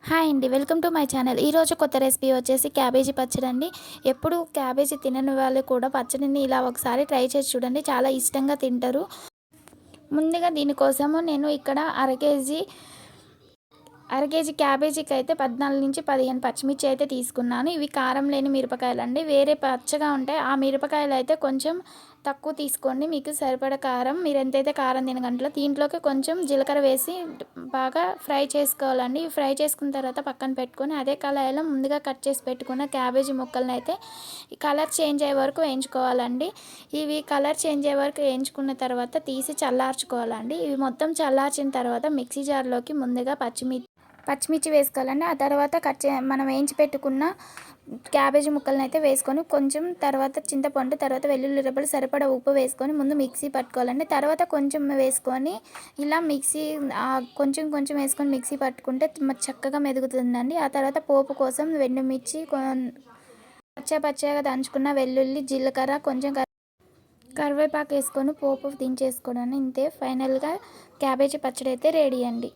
Hi అండి. Welcome to my channel. ఈరోజు కొత్త రెసిపీ వచ్చేసి క్యాబేజీ పచ్చడి అండి. ఎప్పుడు క్యాబేజీ తినని వాళ్ళు కూడా పచ్చడిని ఇలా ఒకసారి ట్రై చేసి చూడండి. చాలా ఇష్టంగా తింటారు. ముందుగా దీనికోసము నేను ఇక్కడ అర కేజీ క్యాబేజీకి అయితే 14-15 పచ్చిమిర్చి అయితే తీసుకున్నాను. ఇవి కారం లేని మిరపకాయలండి. వేరే పచ్చగా ఉంటాయి. ఆ మిరపకాయలు అయితే కొంచెం తక్కువ తీసుకోండి. మీకు సరిపడ కారం, మీరు ఎంతైతే కారం తినగంటలో దీంట్లోకి కొంచెం జీలకర్ర వేసి బాగా ఫ్రై చేసుకోవాలండి. ఫ్రై చేసుకున్న తర్వాత పక్కన పెట్టుకొని అదే కళాయిలో ముందుగా కట్ చేసి పెట్టుకున్న క్యాబేజీ ముక్కలను అయితే కలర్ చేంజ్ అయ్యే వరకు వేయించుకోవాలండి. ఇవి కలర్ చేంజ్ అయ్యే వరకు వేయించుకున్న తర్వాత తీసి చల్లార్చుకోవాలండి. ఇవి మొత్తం చల్లార్చిన తర్వాత మిక్సీ జార్లోకి ముందుగా పచ్చిమిర్చి వేసుకోవాలండి. ఆ తర్వాత మనం వేయించి పెట్టుకున్న క్యాబేజీ ముక్కలను అయితే వేసుకొని కొంచెం తర్వాత చింతపండు, తర్వాత వెల్లుల్లి రెబ్బలు, సరిపడా ఉప్పు వేసుకొని ముందు మిక్సీ పట్టుకోవాలండి. తర్వాత కొంచెం వేసుకొని ఇలా కొంచెం కొంచెం వేసుకొని మిక్సీ పట్టుకుంటే చక్కగా మెదుగుతుందండి. ఆ తర్వాత పోపు కోసం ఎండుమిర్చి, పచ్చగా దంచుకున్న వెల్లుల్లి, జీలకర్ర, కొంచెం కరివేపాకు వేసుకొని పోపు దించేసుకోవడానికి ఇంతే. ఫైనల్గా క్యాబేజీ పచ్చడి అయితే రెడీ అండి.